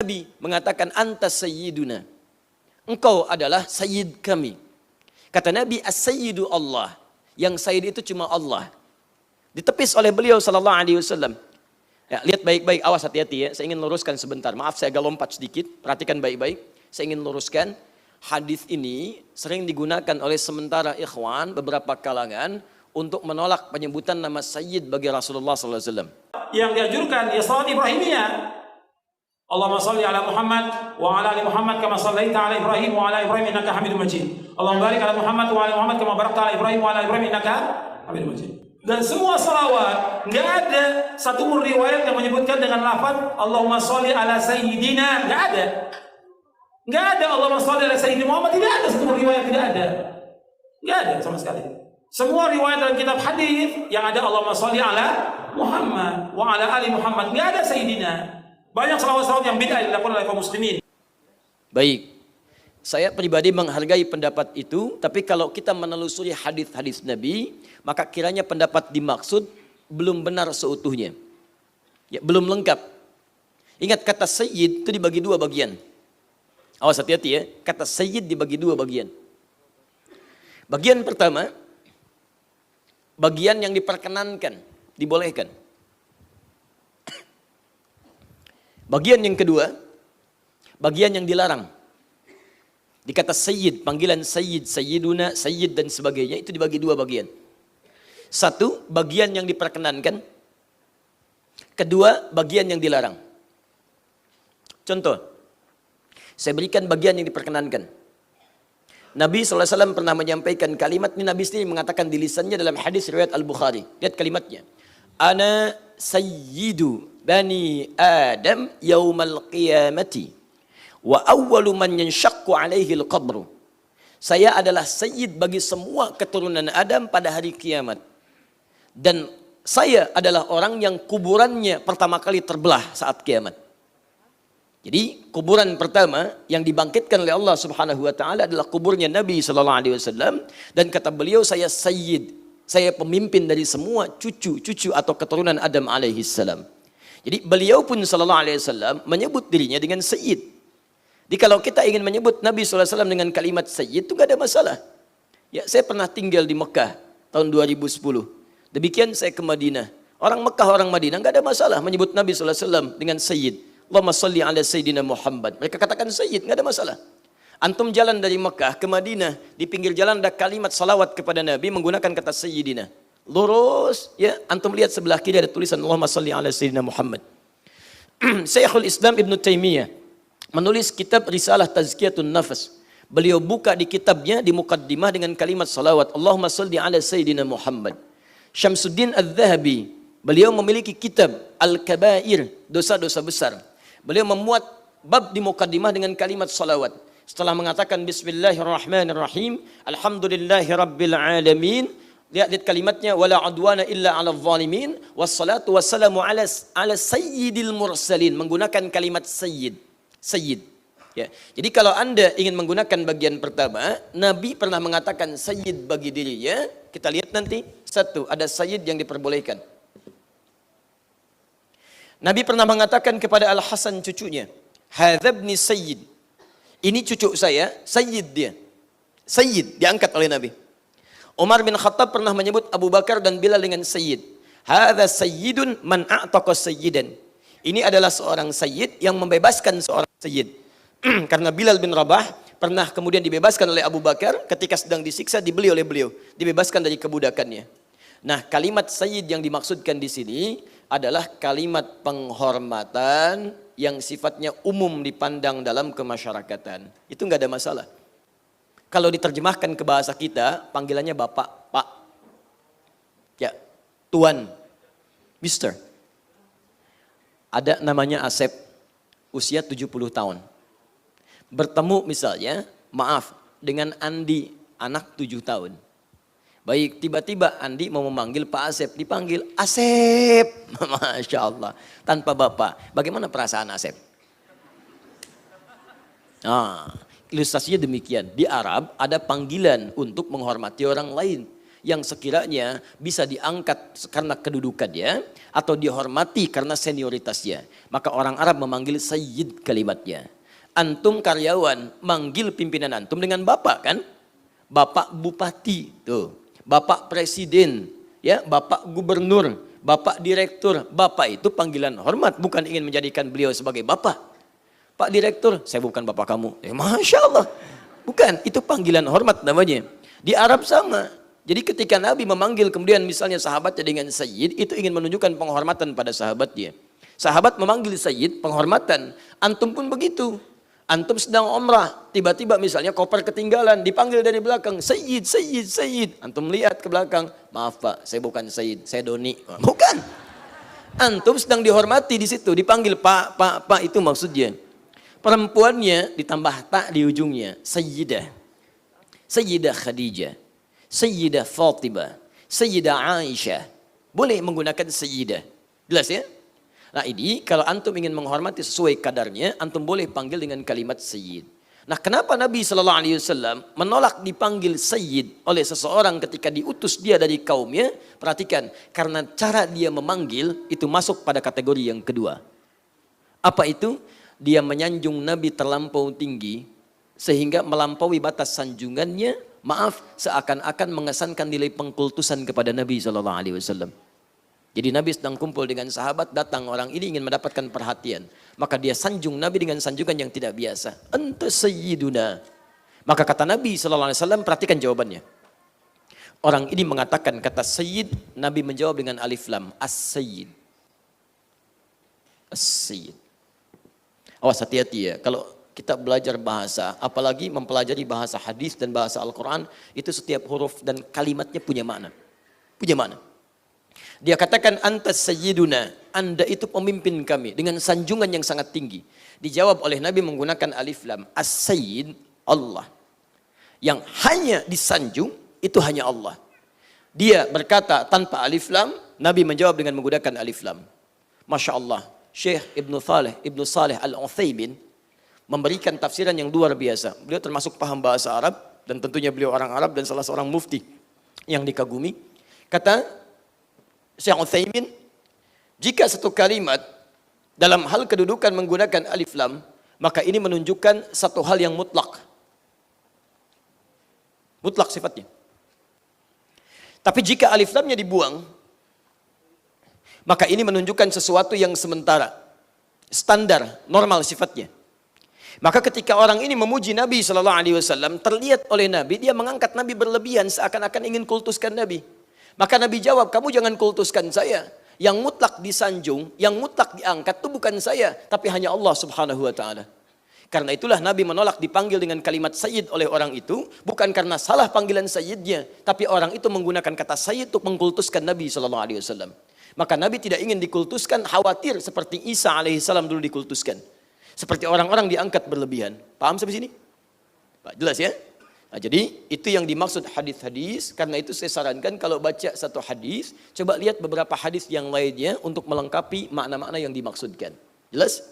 Nabi mengatakan anta sayyiduna. Engkau adalah sayyid kami. Kata Nabi, as-sayyidu Allah. Yang sayyid itu cuma Allah. Ditepis oleh beliau sallallahu alaihi wasallam. Ya, lihat baik-baik, awas hati-hati ya. Saya ingin luruskan sebentar. Maaf saya agak lompat sedikit. Perhatikan baik-baik. Saya ingin luruskan. Hadis ini sering digunakan oleh sementara ikhwan beberapa kalangan untuk menolak penyebutan nama sayyid bagi Rasulullah sallallahu alaihi wasallam. Yang dianjurkan ya salat Ibrahimiyah. Allahumma salli ala Muhammad wa ala ali Muhammad kama sallaita ala Ibrahim wa ala Ibrahim innaka Hamidum Majid. Allahumma barik ala Muhammad wa ala Muhammad kama barakta ala Ibrahim wa ala Ibrahim innaka Hamidum Majid. Dan semua salawat, enggak ada satu pun riwayat yang menyebutkan dengan lafaz Allahumma shalli ala sayyidina, enggak ada. Enggak ada Allahumma shalli ala sayyidina Muhammad, tidak ada satu pun riwayat, tidak ada. Enggak ada sama sekali. Semua riwayat dalam kitab hadis yang ada Allahumma shalli ala Muhammad wa ala ali Muhammad, enggak ada sayyidina. Banyak salawat-salawat yang bid'ah yang dilakukan oleh kaum muslimin. Baik. Saya pribadi menghargai pendapat itu, tapi kalau kita menelusuri hadis-hadis Nabi, maka kiranya pendapat dimaksud belum benar seutuhnya. Ya, belum lengkap. Ingat kata sayyid itu dibagi dua bagian. Awas hati-hati ya, kata sayyid dibagi dua bagian. Bagian pertama, bagian yang diperkenankan, dibolehkan. Bagian yang kedua, bagian yang dilarang. Dikata sayyid, panggilan sayyid, sayyiduna, sayyid dan sebagainya, itu dibagi dua bagian. Satu, bagian yang diperkenankan. Kedua, bagian yang dilarang. Contoh, saya berikan bagian yang diperkenankan. Nabi SAW pernah menyampaikan kalimat ini, Nabi sendiri mengatakan di lisannya dalam hadis riwayat Al-Bukhari. Lihat kalimatnya. Ana sayyidu bani Adam yaumal qiyamati wa awwalu man yanshaqqu alaihi al-qabru. Saya adalah sayyid bagi semua keturunan Adam pada hari kiamat. Dan saya adalah orang yang kuburannya pertama kali terbelah saat kiamat. Jadi kuburan pertama yang dibangkitkan oleh Allah Subhanahu wa taala adalah kuburnya Nabi sallallahu alaihi wasallam, dan kata beliau, saya sayyid. Saya pemimpin dari semua cucu-cucu atau keturunan Adam alaihi salam. Jadi beliau pun sallallahu alaihi wasallam menyebut dirinya dengan sayyid. Jadi kalau kita ingin menyebut Nabi sallallahu alaihi wasallam dengan kalimat sayyid itu enggak ada masalah. Ya, saya pernah tinggal di Mekah tahun 2010. Demikian saya ke Madinah. Orang Mekah, orang Madinah enggak ada masalah menyebut Nabi sallallahu alaihi wasallam dengan sayyid. Allahumma shalli ala sayyidina Muhammad. Mereka katakan sayyid, enggak ada masalah. Antum jalan dari Mekah ke Madinah, di pinggir jalan ada kalimat salawat kepada Nabi menggunakan kata sayyidina. Lurus, ya, antum lihat sebelah kiri ada tulisan Allahumma shalli ala sayyidina Muhammad. Syekhul Islam Ibn Taimiyah menulis kitab Risalah Tazkiyatun Nafas. Beliau buka di kitabnya di muqaddimah dengan kalimat salawat Allahumma shalli ala sayyidina Muhammad. Syamsuddin Adz-Dzahabi, beliau memiliki kitab Al-Kabair, dosa-dosa besar. Beliau memuat bab di muqaddimah dengan kalimat salawat. Setelah mengatakan bismillahirrahmanirrahim, alhamdulillahi rabbil alamin, lihat kalimatnya, wala udwana illa 'alal zalimin, wassalatu wassalamu ala sayyidil mursalin, menggunakan kalimat sayyid. Sayyid. Ya. Jadi kalau Anda ingin menggunakan bagian pertama, Nabi pernah mengatakan sayyid bagi dirinya. Kita lihat nanti, satu, ada sayyid yang diperbolehkan. Nabi pernah mengatakan kepada Al-Hasan cucunya, hadza ibni sayyid. Ini cucu saya, sayyid dia. Sayyid, diangkat oleh Nabi. Umar bin Khattab pernah menyebut Abu Bakar dan Bilal dengan sayyid. Hadza sayyidun man a'taqa sayyidan. Ini adalah seorang sayyid yang membebaskan seorang sayyid. Karena Bilal bin Rabah pernah kemudian dibebaskan oleh Abu Bakar ketika sedang disiksa, dibeli oleh beliau, dibebaskan dari kebudakannya. Nah, kalimat sayyid yang dimaksudkan di sini adalah kalimat penghormatan yang sifatnya umum dipandang dalam kemasyarakatan. Itu enggak ada masalah. Kalau diterjemahkan ke bahasa kita, panggilannya bapak, pak, ya, tuan, mister. Ada namanya Asep, usia 70 tahun. Bertemu misalnya, maaf, dengan Andi, anak 7 tahun. Baik, tiba-tiba Andi mau memanggil Pak Asep, dipanggil Asep, Masya Allah, tanpa bapak. Bagaimana perasaan Asep? Nah, ilustrasinya demikian. Di Arab ada panggilan untuk menghormati orang lain. yang sekiranya bisa diangkat karena kedudukannya atau dihormati karena senioritasnya. Maka orang Arab memanggil sayyid kalimatnya. Antum karyawan manggil pimpinan antum dengan bapak kan? Bapak bupati, tuh. Bapak presiden, ya, bapak gubernur, bapak direktur. Bapak itu panggilan hormat, bukan ingin menjadikan beliau sebagai bapak. Pak direktur, saya bukan bapak kamu. Masya Allah. Bukan, itu panggilan hormat namanya. Di Arab sama. Jadi ketika Nabi memanggil kemudian misalnya sahabatnya dengan sayyid, itu ingin menunjukkan penghormatan pada sahabatnya. Sahabat memanggil sayyid, penghormatan. Antum pun begitu. Antum sedang umrah, tiba-tiba misalnya koper ketinggalan, dipanggil dari belakang, sayyid, sayyid, sayyid. Antum lihat ke belakang, maaf pak, saya bukan sayyid, saya doni. Bukan. Antum sedang dihormati di situ, dipanggil pak, pak, pak, itu maksudnya. Perempuannya ditambah tak di ujungnya, sayyidah. Sayyidah Khadijah, Sayyidah Fatimah, Sayyidah Aisyah. Boleh menggunakan sayyidah. Jelas ya? Nah ini kalau antum ingin menghormati sesuai kadarnya, antum boleh panggil dengan kalimat sayyid. Nah kenapa Nabi SAW menolak dipanggil sayyid oleh seseorang ketika diutus dia dari kaumnya? Perhatikan, karena cara dia memanggil itu masuk pada kategori yang kedua. Apa itu? Dia menyanjung Nabi terlampau tinggi sehingga melampaui batas sanjungannya, maaf, seakan-akan mengesankan nilai pengkultusan kepada Nabi SAW. Jadi Nabi sedang kumpul dengan sahabat, datang orang ini ingin mendapatkan perhatian. Maka dia sanjung Nabi dengan sanjungan yang tidak biasa. Anta sayyiduna. Maka kata Nabi SAW, perhatikan jawabannya. Orang ini mengatakan kata sayyid, Nabi menjawab dengan alif lam. As-sayyid. As-sayyid. Awas hati-hati ya, kalau kita belajar bahasa, apalagi mempelajari bahasa hadis dan bahasa Al-Quran, itu setiap huruf dan kalimatnya punya makna. Punya makna. Dia katakan antas sayyiduna, anda itu pemimpin kami dengan sanjungan yang sangat tinggi. Dijawab oleh Nabi menggunakan alif lam. As-sayyid Allah. Yang hanya disanjung itu hanya Allah. Dia berkata tanpa alif lam, Nabi menjawab dengan menggunakan alif lam. Masya Allah, Syekh Ibnu Saleh Al-Utsaimin memberikan tafsiran yang luar biasa. Beliau termasuk paham bahasa Arab dan tentunya beliau orang Arab dan salah seorang mufti yang dikagumi. Kata Syekh Utsaimin, jika satu kalimat dalam hal kedudukan menggunakan alif lam, maka ini menunjukkan satu hal yang mutlak. Mutlak sifatnya. Tapi jika alif lamnya dibuang, maka ini menunjukkan sesuatu yang sementara, standar, normal sifatnya. Maka ketika orang ini memuji Nabi SAW, terlihat oleh Nabi, dia mengangkat Nabi berlebihan seakan-akan ingin kultuskan Nabi. Maka Nabi jawab, kamu jangan kultuskan saya. Yang mutlak disanjung, yang mutlak diangkat itu bukan saya, tapi hanya Allah Subhanahu wa Ta'ala. Karena itulah Nabi menolak dipanggil dengan kalimat sayyid oleh orang itu, bukan karena salah panggilan sayyidnya, tapi orang itu menggunakan kata sayyid untuk mengkultuskan Nabi SAW. Maka Nabi tidak ingin dikultuskan, khawatir seperti Isa alaihissalam dulu dikultuskan. Seperti orang-orang diangkat berlebihan. Paham sampai sini? Pak, jelas ya? Nah, jadi itu yang dimaksud hadis-hadis. Karena itu saya sarankan kalau baca satu hadis, coba lihat beberapa hadis yang lainnya untuk melengkapi makna-makna yang dimaksudkan. Jelas?